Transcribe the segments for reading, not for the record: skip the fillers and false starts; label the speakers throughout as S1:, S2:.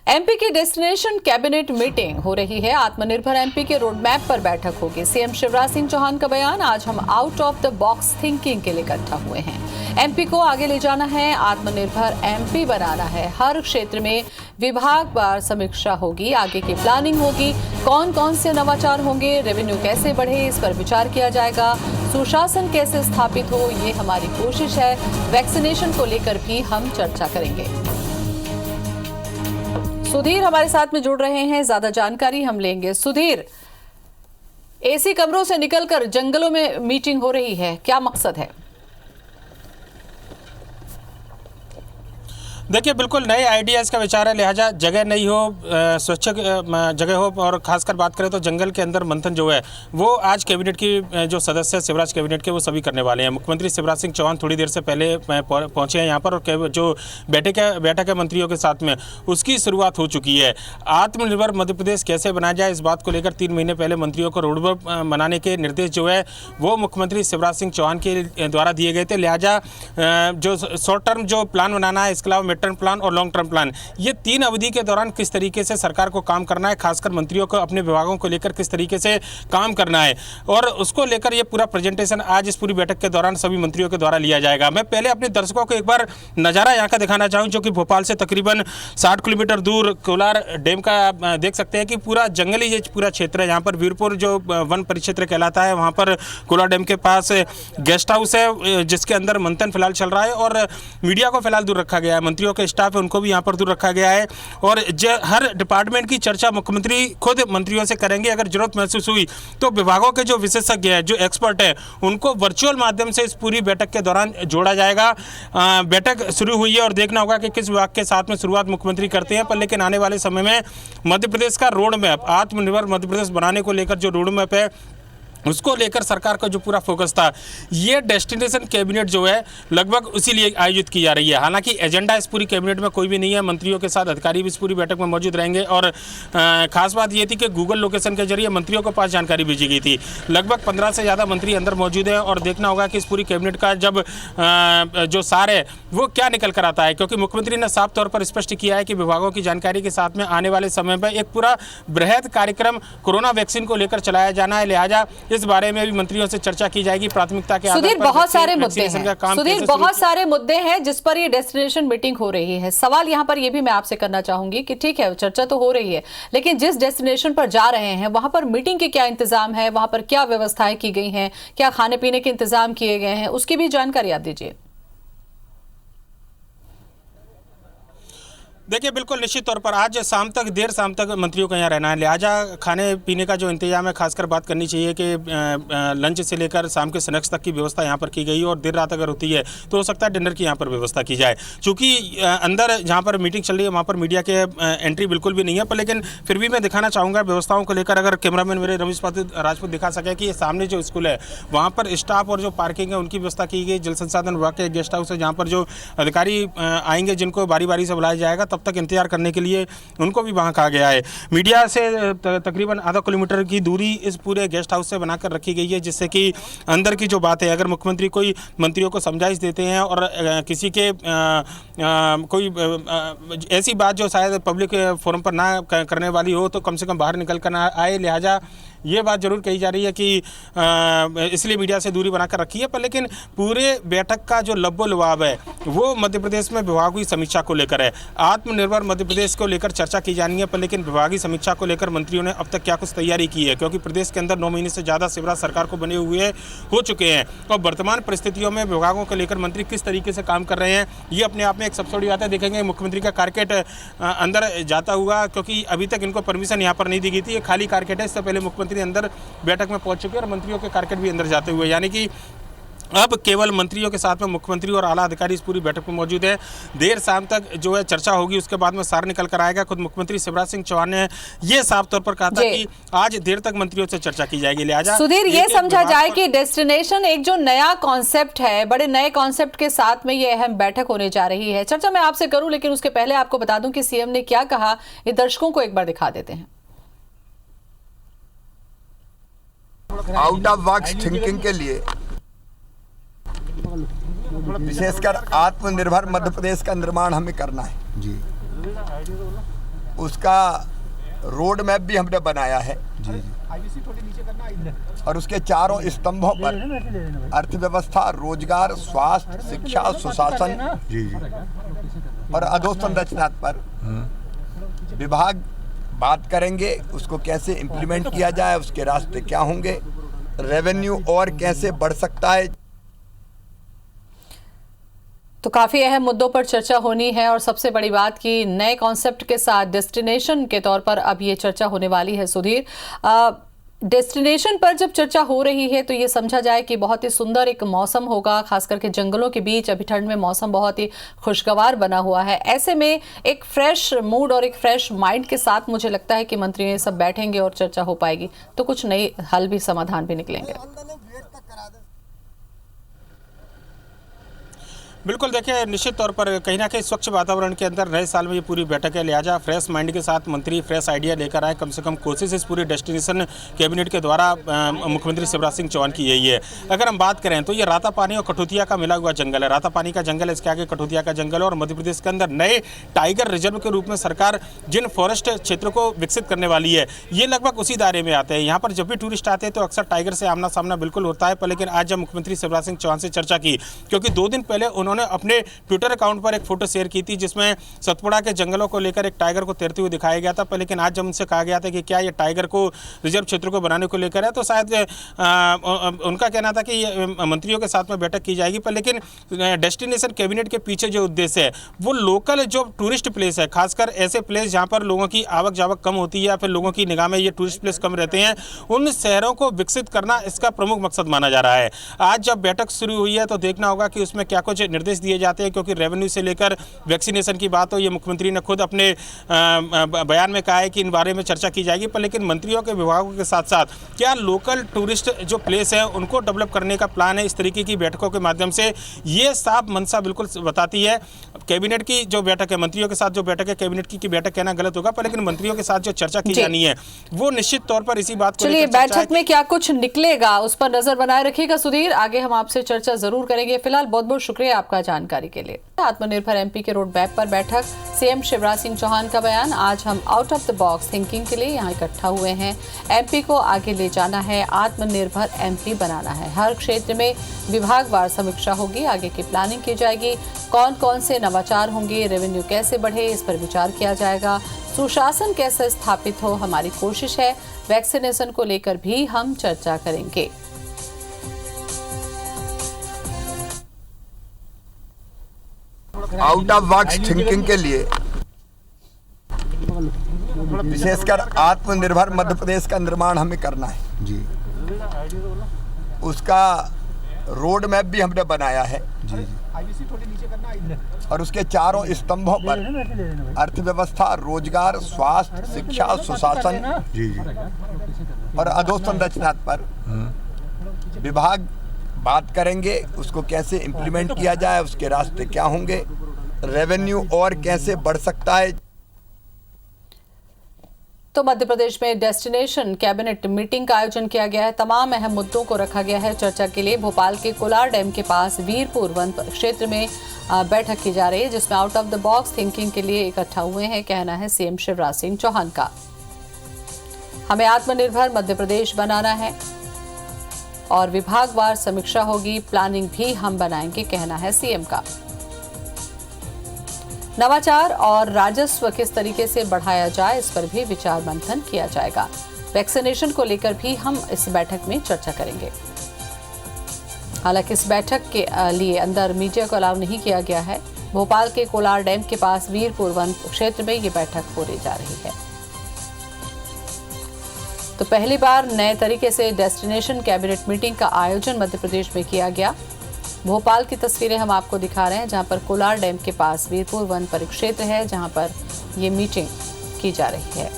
S1: MP की destination cabinet meeting हो रही है। आत्मनिर्भर एमपी के रोड मैप पर बैठक होगी। सीएम शिवराज सिंह चौहान का बयान, आज हम out of the box thinking के लिए इकट्ठा हुए हैं। एमपी को आगे ले जाना है, आत्मनिर्भर एमपी बनाना है। हर क्षेत्र में विभागवार समीक्षा होगी, आगे की प्लानिंग होगी, कौन कौन से नवाचार होंगे, रेवेन्यू कैसे बढ़े, इस पर विचार किया जाएगा। सुशासन कैसे स्थापित हो, ये हमारी कोशिश है। वैक्सीनेशन को लेकर भी हम चर्चा करेंगे। सुधीर हमारे साथ में जुड़ रहे हैं, ज्यादा जानकारी हम लेंगे। सुधीर, एसी कमरों से निकलकर जंगलों में मीटिंग हो रही है, क्या मकसद है?
S2: देखिए, बिल्कुल नए आइडियाज़ का विचार है, लिहाजा जगह नहीं हो, स्वच्छ जगह हो, और खासकर बात करें तो जंगल के अंदर मंथन जो है वो आज कैबिनेट की जो सदस्य शिवराज कैबिनेट के वो सभी करने वाले हैं। मुख्यमंत्री शिवराज सिंह चौहान थोड़ी देर से पहले पहुंचे हैं यहाँ पर, और जो बैठक है मंत्रियों के साथ में उसकी शुरुआत हो चुकी है। आत्मनिर्भर मध्य प्रदेश कैसे बनाया जाए, इस बात को लेकर 3 महीने पहले मंत्रियों को रोडमैप बनाने के निर्देश जो है वो मुख्यमंत्री शिवराज सिंह चौहान के द्वारा दिए गए थे। लिहाजा जो शॉर्ट टर्म जो प्लान बनाना है, इसके अलावा मिड टर्म प्लान और लॉन्ग टर्म प्लान, ये 3 अवधि के दौरान किस तरीके से सरकार को काम करना है, खासकर मंत्रियों को अपने विभागों को लेकर किस तरीके से काम करना है, और उसको लेकर ये पूरा प्रेजेंटेशन आज इस पूरी बैठक के दौरान सभी मंत्रियों के द्वारा लिया जाएगा। मैं पहले अपने दर्शकों को एक बार नज़ारा यहाँ का दिखाना चाहूँ, जो कि भोपाल से तकरीबन 60 किलोमीटर दूर कोलार डैम का देख सकते हैं कि पूरा जंगली ये पूरा क्षेत्र है। यहाँ पर वीरपुर जो वन परिक्षेत्र कहलाता है, वहाँ पर कोलार डैम के पास गेस्ट हाउस है जिसके अंदर मंथन फिलहाल चल रहा है, और मीडिया को फिलहाल दूर रखा गया है। मंत्रियों के स्टाफ है उनको भी यहाँ पर दूर रखा गया है, और हर डिपार्टमेंट की चर्चा मुख्यमंत्री खुद मंत्रियों से करेंगे। अगर जरूरत महसूस हुई तो विभागों के जो विशेषज्ञ हैं, जो एक्सपर्ट हैं, उनको वर्चुअल माध्यम से इस पूरी बैठक के दौरान जोड़ा जाएगा। बैठक शुरू हुई है और देखना होगा कि किस विभाग के साथ में शुरुआत मुख्यमंत्री करते हैं, पर लेकिन आने वाले समय में मध्य प्रदेश का रोड मैप, आत्मनिर्भर मध्य प्रदेश बनाने को लेकर जो रोड मैप है उसको लेकर सरकार का जो पूरा फोकस था, ये डेस्टिनेशन कैबिनेट जो है लगभग उसी लिए आयोजित की जा रही है। हालांकि एजेंडा इस पूरी कैबिनेट में कोई भी नहीं है, मंत्रियों के साथ अधिकारी भी इस पूरी बैठक में मौजूद रहेंगे, और खास बात ये थी कि गूगल लोकेशन के जरिए मंत्रियों को पास जानकारी भेजी गई थी। लगभग 15 से ज़्यादा मंत्री अंदर मौजूद हैं, और देखना होगा कि इस पूरी कैबिनेट का जब जो सार है वो क्या निकल कर आता है, क्योंकि मुख्यमंत्री ने साफ तौर पर स्पष्ट किया है कि विभागों की जानकारी के साथ में आने वाले समय में एक पूरा बृहद कार्यक्रम कोरोना वैक्सीन को लेकर चलाया जाना है। लिहाजा इस बारे में भी मंत्रियों से चर्चा की जाएगी प्राथमिकता के आधार पर।
S1: सुधीर, बहुत सारे मुद्दे हैं। सुधीर, बहुत सारे मुद्दे हैं जिस पर ये डेस्टिनेशन मीटिंग हो रही है। सवाल यहाँ पर ये भी मैं आपसे करना चाहूंगी कि ठीक है, चर्चा तो हो रही है, लेकिन जिस डेस्टिनेशन पर जा रहे हैं वहां पर मीटिंग के क्या इंतजाम है, वहां पर क्या व्यवस्थाएं की गई हैं, क्या खाने पीने के इंतजाम किए गए हैं, उसकी भी जानकारी आप दीजिए।
S2: देखिए, बिल्कुल निश्चित तौर पर आज शाम तक, देर शाम तक मंत्रियों को यहाँ रहना है। लिहाजा खाने पीने का जो इंतजाम है, खासकर बात करनी चाहिए कि लंच से लेकर शाम के स्नैक्स तक की व्यवस्था यहाँ पर की गई है, और देर रात अगर होती है तो हो सकता है डिनर की यहाँ पर व्यवस्था की जाए। चूँकि अंदर जहाँ पर मीटिंग चल रही है वहाँ पर मीडिया के एंट्री बिल्कुल भी नहीं है, पर लेकिन फिर भी मैं दिखाना चाहूँगा व्यवस्थाओं को लेकर। अगर कैमरामैन मेरे रमेश राजपूत दिखा सके कि ये सामने जो स्कूल है वहाँ पर स्टाफ और जो पार्किंग है उनकी व्यवस्था की गई। जल संसाधन विभाग के गेस्ट हाउस है जहाँ पर जो अधिकारी आएंगे जिनको बारी बारी से बुलाया जाएगा, तब तक इंतजार करने के लिए उनको भी वहां कहा गया है। मीडिया से तकरीबन आधा किलोमीटर की दूरी इस पूरे गेस्ट हाउस से बनाकर रखी गई है, जिससे कि अंदर की जो बात है, अगर मुख्यमंत्री कोई मंत्रियों को समझाइश देते हैं और किसी के कोई ऐसी बात जो शायद पब्लिक फोरम पर ना करने वाली हो तो कम से कम बाहर निकल कर ना आए। लिहाजा ये बात जरूर कही जा रही है कि इसलिए मीडिया से दूरी बनाकर रखी है, पर लेकिन पूरे बैठक का जो लब्बो लुआब है वो मध्य प्रदेश में विभागीय समीक्षा को लेकर है। आत्मनिर्भर मध्य प्रदेश को लेकर चर्चा की जानी है, पर लेकिन विभागीय समीक्षा को लेकर मंत्रियों ने अब तक क्या कुछ तैयारी की है, क्योंकि प्रदेश के अंदर 9 महीने से ज़्यादा शिवराज सरकार को बने हुए हो चुके हैं, और वर्तमान परिस्थितियों में विभागों को लेकर मंत्री किस तरीके से काम कर रहे हैं, ये अपने आप में एक सबसे बड़ी बात है। देखेंगे मुख्यमंत्री का कारकेट अंदर जाता हुआ, क्योंकि अभी तक इनको परमिशन यहाँ पर नहीं दी गई थी, ये खाली कारकेट है। इससे पहले मुख्यमंत्री अंदर बैठक में पहुंच चुके हैं और मंत्रियों के कारकेट भी अंदर जाते हुए, यानी कि अब केवल मंत्रियों के साथ में मुख्यमंत्री और आला अधिकारी इस पूरी बैठक में मौजूद है। देर शाम तक जो है चर्चा होगी, उसके बाद में सार निकल कर आएगा। खुद मुख्यमंत्री शिवराज सिंह चौहान ने ये साफ तौर पर कहा था कि आज देर तक मंत्रियों से चर्चा की जाएगी। लिहाजा
S1: सुधीर, ये समझा जाए कि डेस्टिनेशन एक जो नया कॉन्सेप्ट है, बड़े नए कॉन्सेप्ट के साथ में ये अहम बैठक होने जा रही है। चर्चा मैं आपसे करूं, लेकिन उसके पहले आपको बता दूं कि सीएम ने क्या कहा, ये दर्शकों को एक बार दिखा देते हैं।
S3: आउट ऑफ बॉक्स थिंकिंग के लिए विशेषकर आत्मनिर्भर मध्य प्रदेश का निर्माण हमें करना है जी। उसका रोड मैप भी हमने बनाया है और उसके चारों स्तंभों पर अर्थव्यवस्था, रोजगार, स्वास्थ्य, शिक्षा, सुशासन और अधोसंरचना पर विभाग बात करेंगे। उसको कैसे इम्प्लीमेंट किया जाए, उसके रास्ते क्या होंगे, रेवेन्यू और कैसे बढ़ सकता है।
S1: तो काफ़ी अहम मुद्दों पर चर्चा होनी है और सबसे बड़ी बात कि नए कॉन्सेप्ट के साथ डेस्टिनेशन के तौर पर अब ये चर्चा होने वाली है। सुधीर, डेस्टिनेशन पर जब चर्चा हो रही है तो ये समझा जाए कि बहुत ही सुंदर एक मौसम होगा, खास करके जंगलों के बीच। अभी ठंड में मौसम बहुत ही खुशगवार बना हुआ है। ऐसे में एक फ्रेश मूड और एक फ्रेश माइंड के साथ मुझे लगता है कि मंत्री ये सब बैठेंगे और चर्चा हो पाएगी, तो कुछ नए हल भी, समाधान भी निकलेंगे।
S2: बिल्कुल, देखिए निश्चित तौर पर कहीं ना कहीं स्वच्छ वातावरण के अंदर नए साल में ये पूरी बैठक है, लिहाजा फ्रेश माइंड के साथ मंत्री फ्रेश आइडिया लेकर आए। कम से कम कोशिश इस पूरी डेस्टिनेशन कैबिनेट के द्वारा मुख्यमंत्री शिवराज सिंह चौहान की यही है। अगर हम बात करें तो ये रातापानी और कठुतिया का मिला हुआ जंगल है। रातापानी का जंगल है, इसके आगे कठुतिया का जंगल है और मध्य प्रदेश के अंदर नए टाइगर रिजर्व के रूप में सरकार जिन फॉरेस्ट क्षेत्र को विकसित करने वाली है, ये लगभग उसी दायरे में आते हैं। यहाँ पर जब भी टूरिस्ट आते हैं तो अक्सर टाइगर से आमना सामना बिल्कुल होता है। पर लेकिन आज जब मुख्यमंत्री शिवराज सिंह चौहान से चर्चा की, क्योंकि 2 दिन पहले उन्होंने अपने ट्विटर अकाउंट पर एक फोटो शेयर की थी जिसमें सतपुड़ा के जंगलों को लेकर एक टाइगर को तैरते हुए दिखाया गया था। पर लेकिन आज जब उनसे कहा गया था कि क्या ये टाइगर को रिजर्व क्षेत्र को बनाने को लेकर है, तो शायद उनका कहना था कि ये मंत्रियों के साथ में बैठक की जाएगी। पर लेकिन डेस्टिनेशन कैबिनेट के पीछे जो उद्देश्य है वो लोकल जो टूरिस्ट प्लेस है, खासकर ऐसे प्लेस जहाँ पर लोगों की आवक जावक कम होती है या फिर लोगों की निगाह में ये टूरिस्ट प्लेस कम रहते हैं, उन शहरों को विकसित करना इसका प्रमुख मकसद माना जा रहा है। आज जब बैठक शुरू हुई है तो देखना होगा कि उसमें क्या कुछ निर्देश दिए जाते हैं, क्योंकि रेवेन्यू से लेकर वैक्सीनेशन की बात हो, ये मुख्यमंत्री ने खुद अपने बयान में कहा है कि इन बारे में चर्चा की जाएगी। पर लेकिन मंत्रियों के विभागों के साथ साथ क्या लोकल टूरिस्ट जो प्लेस है उनको डेवलप करने का प्लान है। इस तरीके की बैठकों के माध्यम से ये साफ मंशा बिल्कुल बताती है। कैबिनेट की जो बैठक है, मंत्रियों के साथ जो बैठक है, कैबिनेट की बैठक कहना गलत होगा, पर लेकिन मंत्रियों के साथ जो चर्चा की जानी है वो निश्चित तौर पर इसी बात को
S1: चलिए, बैठक में क्या कुछ निकलेगा उस पर नजर बनाए रखिएगा सुधीर। आगे हम आपसे चर्चा जरूर करेंगे। फिलहाल बहुत बहुत शुक्रिया आपका जानकारी के लिए। आत्मनिर्भर एमपी के रोड मैप पर बैठक, सीएम शिवराज सिंह चौहान का बयान। आज हम out of the box thinking के लिए यहाँ इकट्ठा हुए हैं। एमपी को आगे ले जाना है, आत्मनिर्भर एमपी बनाना है। हर क्षेत्र में विभागवार समीक्षा होगी, आगे की प्लानिंग की जाएगी। कौन कौन से नवाचार होंगे, रेवेन्यू कैसे बढ़े, इस पर विचार किया जाएगा। सुशासन कैसे स्थापित हो, हमारी कोशिश है। वैक्सीनेशन को लेकर भी हम चर्चा करेंगे।
S3: आउट ऑफ बॉक्स थिंकिंग के लिए विशेषकर आत्मनिर्भर मध्य प्रदेश का निर्माण हमें करना है जी। उसका रोड मैप भी हमने बनाया है और उसके चारों स्तंभों पर अर्थव्यवस्था, रोजगार, स्वास्थ्य, शिक्षा, सुशासन और अधोसंरचना पर विभाग बात करेंगे। उसको कैसे इम्प्लीमेंट किया जाए, उसके रास्ते क्या होंगे, रेवेन्यू और कैसे बढ़ सकता है।
S1: तो मध्य प्रदेश में डेस्टिनेशन कैबिनेट मीटिंग का आयोजन किया गया है। तमाम अहम मुद्दों को रखा गया है चर्चा के लिए। भोपाल के कोलार डैम के पास वीरपुर वन क्षेत्र में बैठक की जा रही है, जिसमें out of the box thinking के लिए इकट्ठा हुए हैं, कहना है सीएम शिवराज सिंह चौहान का। हमें आत्मनिर्भर मध्य प्रदेश बनाना है और विभागवार समीक्षा होगी, प्लानिंग भी हम बनाएंगे, कहना है सीएम का। नवाचार और राजस्व किस तरीके से बढ़ाया जाए, इस पर भी विचार मंथन किया जाएगा। वैक्सीनेशन को लेकर भी हम इस बैठक में चर्चा करेंगे। हालांकि इस बैठक के लिए अंदर मीडिया को अलाउ नहीं किया गया है। भोपाल के कोलार डैम के पास वीरपुर वन क्षेत्र में ये बैठक होने जा रही है। तो पहली बार नए तरीके से डेस्टिनेशन कैबिनेट मीटिंग का आयोजन मध्य प्रदेश में किया गया। भोपाल की तस्वीरें हम आपको दिखा रहे हैं, जहां पर कोलार डैम के पास वीरपुर वन परिक्षेत्र है, जहां पर ये मीटिंग की जा रही है।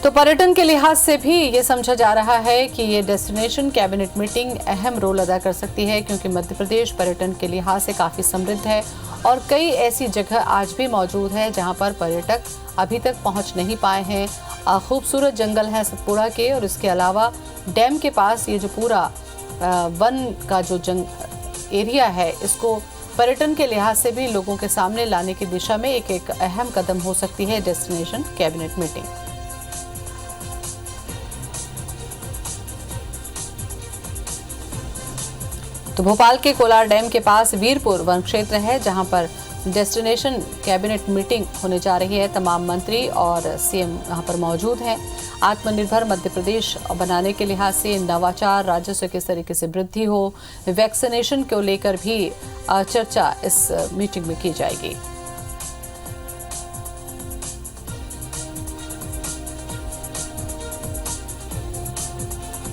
S1: तो पर्यटन के लिहाज से भी ये समझा जा रहा है कि ये डेस्टिनेशन कैबिनेट मीटिंग अहम रोल अदा कर सकती है, क्योंकि मध्य प्रदेश पर्यटन के लिहाज से काफ़ी समृद्ध है और कई ऐसी जगह आज भी मौजूद है जहां पर पर्यटक अभी तक पहुंच नहीं पाए हैं। खूबसूरत जंगल है सतपुड़ा के, और इसके अलावा डैम के पास ये जो पूरा वन का जो एरिया है, इसको पर्यटन के लिहाज से भी लोगों के सामने लाने की दिशा में एक अहम कदम हो सकती है डेस्टिनेशन कैबिनेट मीटिंग। तो भोपाल के कोलार डैम के पास वीरपुर वन क्षेत्र है जहां पर डेस्टिनेशन कैबिनेट मीटिंग होने जा रही है। तमाम मंत्री और सीएम यहां पर मौजूद हैं। आत्मनिर्भर मध्य प्रदेश बनाने के लिहाज से नवाचार, राजस्व किस तरीके से वृद्धि हो, वैक्सीनेशन को लेकर भी चर्चा इस मीटिंग में की जाएगी।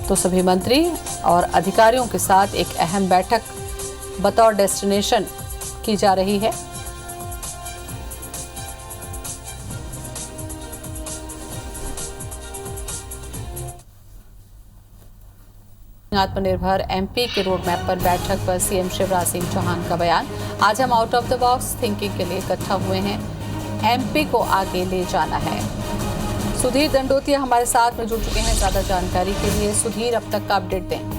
S1: तो सभी मंत्री और अधिकारियों के साथ एक अहम बैठक बतौर डेस्टिनेशन की जा रही है। आत्मनिर्भर एमपी के रोड मैप पर बैठक पर सीएम शिवराज सिंह चौहान का बयान। आज हम out of the box thinking के लिए इकट्ठा हुए हैं, एमपी को आगे ले जाना है। सुधीर दंडोतिया हमारे साथ में जुड़ चुके हैं ज्यादा जानकारी के लिए। सुधीर, अब तक का अपडेट दें।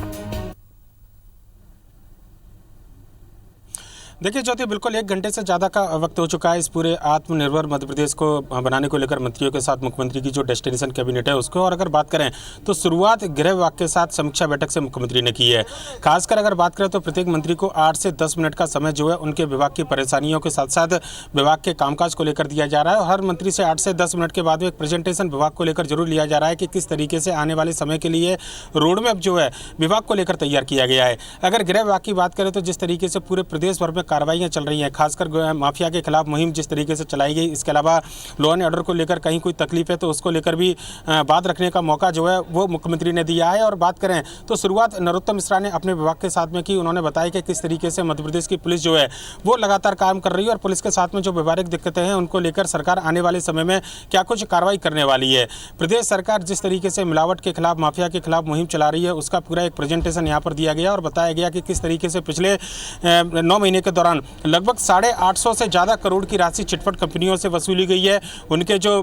S2: देखिए ज्योति, बिल्कुल 1 घंटे से ज़्यादा का वक्त हो चुका है इस पूरे आत्मनिर्भर मध्य प्रदेश को बनाने को लेकर मंत्रियों के साथ मुख्यमंत्री की जो डेस्टिनेशन कैबिनेट है उसको। और अगर बात करें तो शुरुआत गृह विभाग के साथ समीक्षा बैठक से मुख्यमंत्री ने की है। खासकर अगर बात करें तो प्रत्येक मंत्री को 8 से 10 मिनट का समय जो है उनके विभाग की परेशानियों के साथ साथ विभाग के कामकाज को लेकर दिया जा रहा है। और हर मंत्री से 8 से 10 मिनट के बाद में एक प्रेजेंटेशन विभाग को लेकर जरूर लिया जा रहा है कि किस तरीके से आने वाले समय के लिए रोड मैप जो है विभाग को लेकर तैयार किया गया है। अगर गृह विभाग की बात करें तो जिस तरीके से पूरे प्रदेश भर में कार्रवाइयाँ चल रही हैं, खासकर माफिया के खिलाफ मुहिम जिस तरीके से चलाई गई, इसके अलावा लॉ एंड ऑर्डर को लेकर कहीं कोई तकलीफ है तो उसको लेकर भी बात रखने का मौका जो है वो मुख्यमंत्री ने दिया है। और बात करें तो शुरुआत नरोत्तम मिश्रा ने अपने विभाग के साथ में की। उन्होंने बताया कि किस तरीके से मध्य प्रदेश की पुलिस जो है वो लगातार काम कर रही है और पुलिस के साथ में जो व्यवहारिक दिक्कतें हैं उनको लेकर सरकार आने वाले समय में क्या कुछ कार्रवाई करने वाली है। प्रदेश सरकार जिस तरीके से मिलावट के खिलाफ, माफिया के खिलाफ मुहिम चला रही है उसका पूरा एक प्रेजेंटेशन यहाँ पर दिया गया और बताया गया कि किस तरीके से पिछले 9 महीने के दौरान लगभग 850 से ज़्यादा करोड़ की राशि चिटफंड कंपनियों से वसूली गई है। उनके जो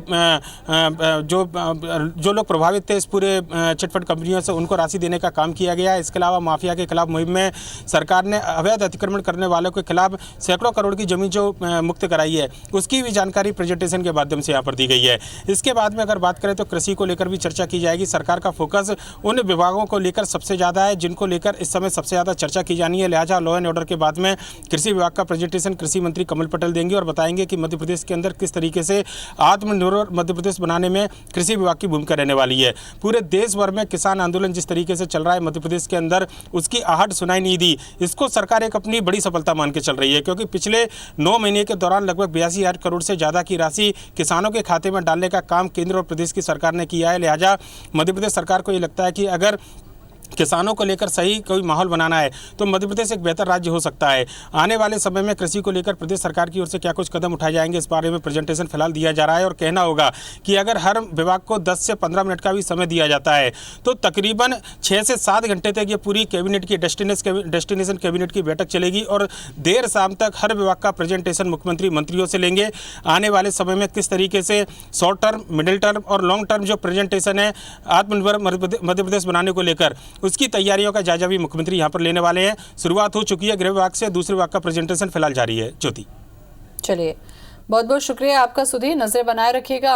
S2: लोग प्रभावित थे इस पूरे चिटफंड कंपनियों से उनको राशि देने का काम किया गया है। इसके अलावा माफिया के खिलाफ मुहिम में सरकार ने अवैध अतिक्रमण करने वालों के खिलाफ सैकड़ों करोड़ की जमीन जो मुक्त कराई है उसकी भी जानकारी प्रेजेंटेशन के माध्यम से यहाँ पर दी गई है। इसके बाद में अगर बात करें तो कृषि को लेकर भी चर्चा की जाएगी। सरकार का फोकस उन विभागों को लेकर सबसे ज़्यादा है जिनको लेकर इस समय सबसे ज़्यादा चर्चा की जानी है। लिहाजा लॉ एंड ऑर्डर के बाद में कृषि विभाग का प्रेजेंटेशन कृषि मंत्री कमल पटेल देंगे और बताएंगे कि मध्य प्रदेश के अंदर किस तरीके से आत्मनिर्भर मध्य प्रदेश बनाने में कृषि विभाग की भूमिका रहने वाली है। पूरे देश भर में किसान आंदोलन जिस तरीके से चल रहा है मध्य प्रदेश के अंदर उसकी आहट सुनाई नहीं दी। इसको सरकार एक अपनी बड़ी सफलता मान के चल रही है क्योंकि पिछले 9 महीने के दौरान लगभग 82,000 करोड़ से ज़्यादा की राशि किसानों के खाते में डालने का काम केंद्र और प्रदेश की सरकार ने किया है। लिहाजा मध्य प्रदेश सरकार को ये लगता है कि अगर किसानों को लेकर सही कोई माहौल बनाना है तो मध्य प्रदेश एक बेहतर राज्य हो सकता है। आने वाले समय में कृषि को लेकर प्रदेश सरकार की ओर से क्या कुछ कदम उठाए जाएंगे इस बारे में प्रेजेंटेशन फिलहाल दिया जा रहा है। और कहना होगा कि अगर हर विभाग को 10 से 15 मिनट का भी समय दिया जाता है तो तकरीबन 6 से 7 घंटे तक ये पूरी कैबिनेट की डेस्टिनेशन कैबिनेट की बैठक चलेगी और देर शाम तक हर विभाग का प्रेजेंटेशन मुख्यमंत्री मंत्रियों से लेंगे। आने वाले समय में किस तरीके से शॉर्ट टर्म, मिडिल टर्म और लॉन्ग टर्म जो प्रेजेंटेशन है आत्मनिर्भर मध्य प्रदेश बनाने को लेकर उसकी तैयारियों का जायजा भी मुख्यमंत्री यहां पर लेने वाले हैं। शुरुआत हो चुकी है गृह विभाग से, दूसरे विभाग का प्रेजेंटेशन फिलहाल जारी है। ज्योति,
S1: चलिए बहुत बहुत शुक्रिया आपका सुधीर, नजर बनाए रखिएगा।